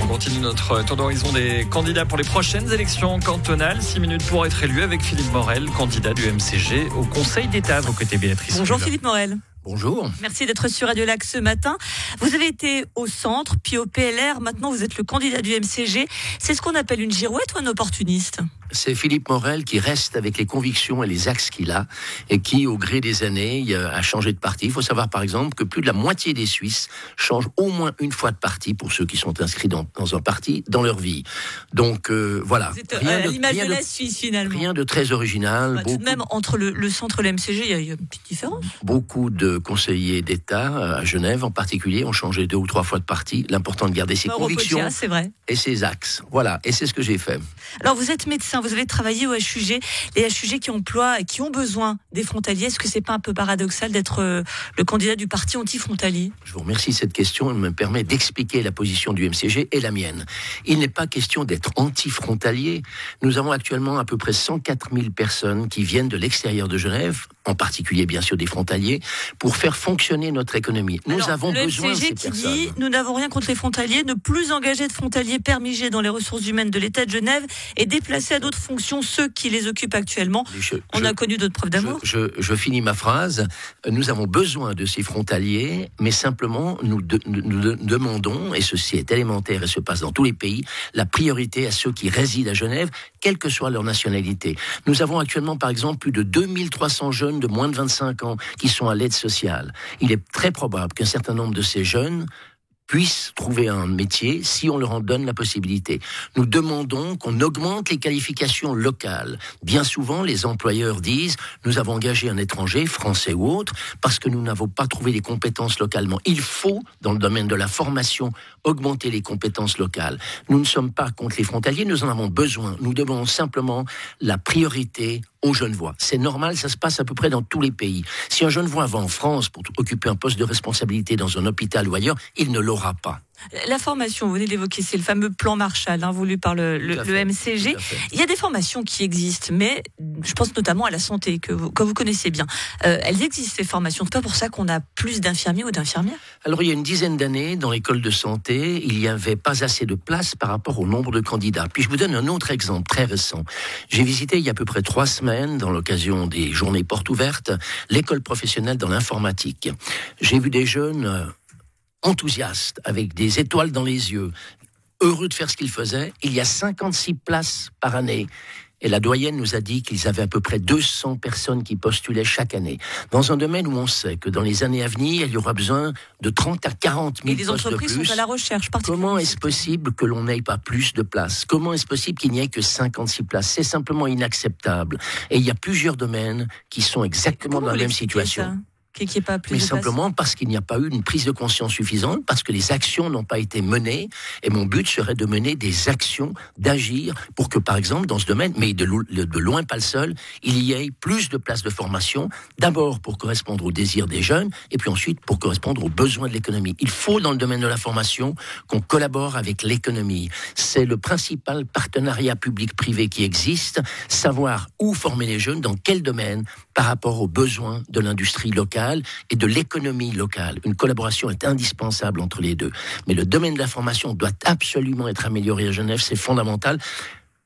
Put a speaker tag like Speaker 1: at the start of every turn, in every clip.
Speaker 1: On continue notre tour d'horizon des candidats pour les prochaines élections cantonales. 6 minutes pour être élu avec Philippe Morel, candidat du MCG au Conseil d'État. Vos côtés, Béatrice.
Speaker 2: Bonjour Philippe Morel.
Speaker 3: Bonjour.
Speaker 2: Merci d'être sur Radio Lac ce matin. Vous avez été au centre, puis au PLR. Maintenant, vous êtes le candidat du MCG. C'est ce qu'on appelle une girouette ou un opportuniste ?
Speaker 3: C'est Philippe Morel qui reste avec les convictions et les axes qu'il a et qui, au gré des années, a changé de parti. Il faut savoir, par exemple, que plus de la moitié des Suisses changent au moins une fois de parti pour ceux qui sont inscrits dans un parti dans leur vie. Donc, voilà.
Speaker 2: Vous êtes à l'image de la Suisse, finalement.
Speaker 3: Rien de très original.
Speaker 2: Tout de même, entre le centre et le MCG, il y a une petite différence.
Speaker 3: Beaucoup de conseillers d'État, à Genève en particulier, ont changé 2 ou 3 fois de parti. L'important de garder ses convictions
Speaker 2: c'est vrai.
Speaker 3: Et ses axes. Voilà. Et c'est ce que j'ai fait.
Speaker 2: Alors, vous êtes médecin, vous avez travaillé au HUG. Les HUG qui emploient et qui ont besoin des frontaliers. Est-ce que c'est pas un peu paradoxal d'être le candidat du parti anti-frontalier ?
Speaker 3: Je vous remercie de cette question. Elle me permet d'expliquer la position du MCG et la mienne. Il n'est pas question d'être anti-frontalier. Nous avons actuellement à peu près 104 000 personnes qui viennent de l'extérieur de Genève, en particulier bien sûr des frontaliers, pour faire fonctionner notre économie. Nous avons besoin de ces personnes. Le MCG qui dit « Nous n'avons rien contre les frontaliers, ne plus engager de frontaliers permigés dans les ressources humaines de l'État de Genève et déplacer à d'autres fonctions ceux qui les occupent actuellement. » On a connu d'autres preuves d'amour. Je finis ma phrase. Nous avons besoin de ces frontaliers, mais simplement nous demandons, et ceci est élémentaire et se passe dans tous les pays, la priorité à ceux qui résident à Genève, quelle que soit leur nationalité. Nous avons actuellement par exemple plus de 2300 jeunes de moins de 25 ans qui sont à l'aide sociale. Il est très probable qu'un certain nombre de ces jeunes puissent trouver un métier si on leur en donne la possibilité. Nous demandons qu'on augmente les qualifications locales. Bien souvent, les employeurs disent « Nous avons engagé un étranger, français ou autre, parce que nous n'avons pas trouvé les compétences localement. » Il faut, dans le domaine de la formation, augmenter les compétences locales. Nous ne sommes pas contre les frontaliers, nous en avons besoin. Nous demandons simplement la priorité aux Genevois. C'est normal, ça se passe à peu près dans tous les pays. Si un Genevois va en France pour occuper un poste de responsabilité dans un hôpital ou ailleurs, il ne l'aura pas.
Speaker 2: La formation, vous venez d'évoquer, c'est le fameux plan Marshall voulu par le MCG. Il y a des formations qui existent, mais je pense notamment à la santé, que vous connaissez bien. Elles existent, ces formations. C'est pas pour ça qu'on a plus d'infirmiers ou d'infirmières ?
Speaker 3: Alors, il y a une dizaine d'années, dans l'école de santé, il n'y avait pas assez de place par rapport au nombre de candidats. Puis je vous donne un autre exemple très récent. J'ai visité il y a à peu près 3 semaines, dans l'occasion des journées portes ouvertes, l'école professionnelle dans l'informatique. J'ai vu des jeunes enthousiastes, avec des étoiles dans les yeux, heureux de faire ce qu'ils faisaient. Il y a 56 places par année. Et la doyenne nous a dit qu'ils avaient à peu près 200 personnes qui postulaient chaque année. Dans un domaine où on sait que dans les années à venir, il y aura besoin de 30 à 40 000 postes de plus.
Speaker 2: Et les entreprises sont à la recherche.
Speaker 3: Comment est-ce possible que l'on n'ait pas plus de places ? Comment est-ce possible qu'il n'y ait que 56 places ? C'est simplement inacceptable. Et il y a plusieurs domaines qui sont exactement dans la même situation.
Speaker 2: Qu'il n'y ait pas plus
Speaker 3: mais
Speaker 2: de
Speaker 3: simplement parce qu'il n'y a pas eu une prise de conscience suffisante, parce que les actions n'ont pas été menées, et mon but serait de mener des actions, d'agir, pour que par exemple dans ce domaine, mais de loin pas le seul, il y ait plus de places de formation, d'abord pour correspondre aux désirs des jeunes, et puis ensuite pour correspondre aux besoins de l'économie. Il faut dans le domaine de la formation qu'on collabore avec l'économie. C'est le principal partenariat public-privé qui existe, savoir où former les jeunes, dans quel domaine, par rapport aux besoins de l'industrie locale et de l'économie locale. Une collaboration est indispensable entre les deux. Mais le domaine de la formation doit absolument être amélioré à Genève, c'est fondamental.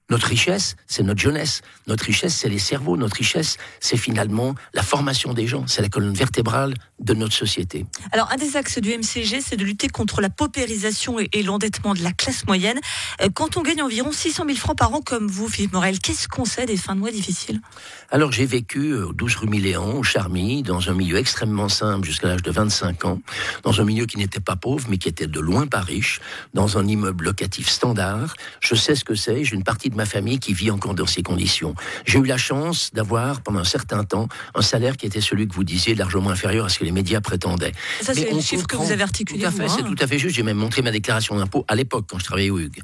Speaker 3: Notre richesse, c'est notre jeunesse. Notre richesse, c'est les cerveaux. Notre richesse, c'est finalement la formation des gens. C'est la colonne vertébrale de notre société.
Speaker 2: Alors, un des axes du MCG, c'est de lutter contre la paupérisation et l'endettement de la classe moyenne. Quand on gagne environ 600 000 francs par an, comme vous, Philippe Morel, qu'est-ce qu'on sait des fins de mois difficiles ?
Speaker 3: Alors, j'ai vécu au 12 rue Milléan, au Charmy, dans un milieu extrêmement simple jusqu'à l'âge de 25 ans, dans un milieu qui n'était pas pauvre, mais qui était de loin pas riche, dans un immeuble locatif standard. Je sais ce que c'est, j'ai une partie de ma famille qui vit encore dans ces conditions. J'ai eu la chance d'avoir, pendant un certain temps, un salaire qui était celui que vous disiez, largement inférieur à ce que les médias prétendaient.
Speaker 2: Ça, c'est le chiffre que vous avez articulé.
Speaker 3: Tout à fait, c'est tout à fait juste. J'ai même montré ma déclaration d'impôt à l'époque, quand je travaillais au Hugues.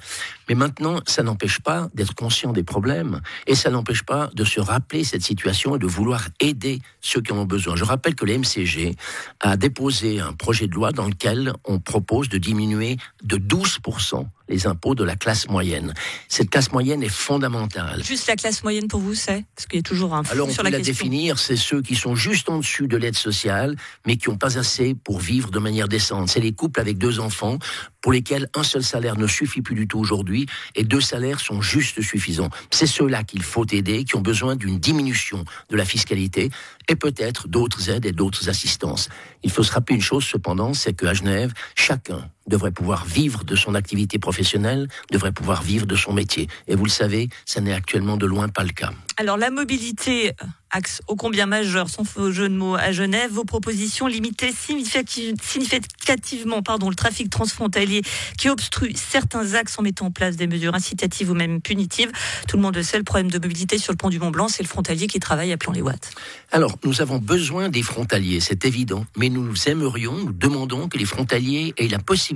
Speaker 3: Mais maintenant, ça n'empêche pas d'être conscient des problèmes, et ça n'empêche pas de se rappeler cette situation et de vouloir aider ceux qui en ont besoin. Je rappelle que le MCG a déposé un projet de loi dans lequel on propose de diminuer de 12% les impôts de la classe moyenne. Cette classe moyenne est fondamentale.
Speaker 2: Juste la classe moyenne pour vous, c'est ? Parce qu'il y a toujours un flou
Speaker 3: Alors on
Speaker 2: sur
Speaker 3: peut
Speaker 2: la
Speaker 3: la
Speaker 2: question.
Speaker 3: définir, c'est ceux qui sont juste en dessus de l'aide sociale, mais qui n'ont pas assez pour vivre de manière décente. C'est les couples avec 2 enfants, pour lesquels un seul salaire ne suffit plus du tout aujourd'hui, et 2 salaires sont juste suffisants. C'est ceux-là qu'il faut aider, qui ont besoin d'une diminution de la fiscalité, et peut-être d'autres aides et d'autres assistances. Il faut se rappeler une chose cependant, c'est qu'à Genève, chacun devrait pouvoir vivre de son activité professionnelle, devrait pouvoir vivre de son métier. Et vous le savez, ça n'est actuellement de loin pas le cas.
Speaker 2: Alors la mobilité, axe ô combien majeur, sans faux jeu de mots, à Genève, vos propositions limiter significativement le trafic transfrontalier qui obstrue certains axes en mettant en place des mesures incitatives ou même punitives. Tout le monde le sait, le problème de mobilité sur le pont du Mont-Blanc, c'est le frontalier qui travaille à Plan-les-Ouates.
Speaker 3: Alors, nous avons besoin des frontaliers, c'est évident, mais nous demandons que les frontaliers aient la possibilité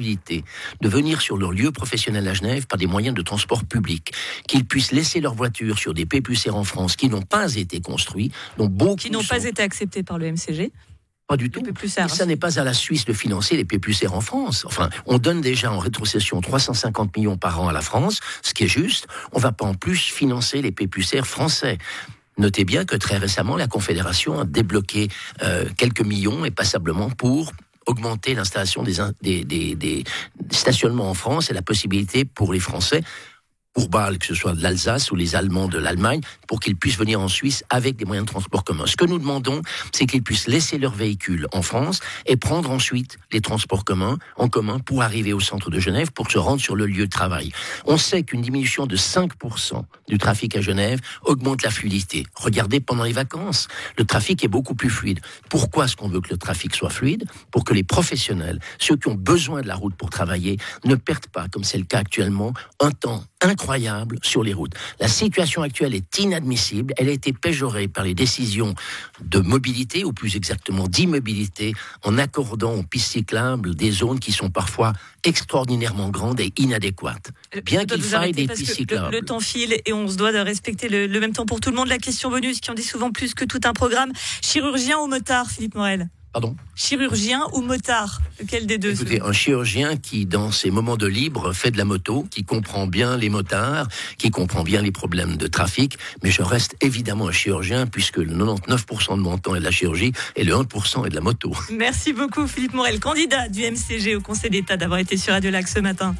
Speaker 3: de venir sur leur lieu professionnel à Genève par des moyens de transport public, qu'ils puissent laisser leur voiture sur des P+R en France qui n'ont pas été construits, dont beaucoup
Speaker 2: qui n'ont pas été acceptés par le MCG.
Speaker 3: Pas du tout. Et ça n'est pas à la Suisse de financer les P+R en France. Enfin, on donne déjà en rétrocession 350 millions par an à la France, ce qui est juste. On ne va pas en plus financer les P+R français. Notez bien que très récemment, la Confédération a débloqué quelques millions, et passablement, pour augmenter l'installation des stationnements en France et la possibilité pour les Français, pour Bâle, que ce soit de l'Alsace ou les Allemands de l'Allemagne, pour qu'ils puissent venir en Suisse avec des moyens de transport communs. Ce que nous demandons, c'est qu'ils puissent laisser leurs véhicules en France et prendre ensuite les transports en commun pour arriver au centre de Genève, pour se rendre sur le lieu de travail. On sait qu'une diminution de 5% du trafic à Genève augmente la fluidité. Regardez pendant les vacances, le trafic est beaucoup plus fluide. Pourquoi est-ce qu'on veut que le trafic soit fluide ? Pour que les professionnels, ceux qui ont besoin de la route pour travailler, ne perdent pas, comme c'est le cas actuellement, un temps incroyable sur les routes. La situation actuelle est inadmissible. Elle a été péjorée par les décisions de mobilité, ou plus exactement d'immobilité, en accordant aux pistes cyclables des zones qui sont parfois extraordinairement grandes et inadéquates. Bien qu'il faille des pistes cyclables.
Speaker 2: Le temps file et on se doit de respecter le même temps pour tout le monde. La question bonus qui en dit souvent plus que tout un programme. Chirurgien ou motard, Philippe Morel ?
Speaker 3: Pardon ?
Speaker 2: Chirurgien ou motard ? Lequel des deux ?
Speaker 3: Écoutez, un chirurgien qui, dans ses moments de libre, fait de la moto, qui comprend bien les motards, qui comprend bien les problèmes de trafic, mais je reste évidemment un chirurgien, puisque le 99% de mon temps est de la chirurgie et le 1% est de la moto.
Speaker 2: Merci beaucoup Philippe Morel, candidat du MCG au Conseil d'État, d'avoir été sur Radio Lac ce matin.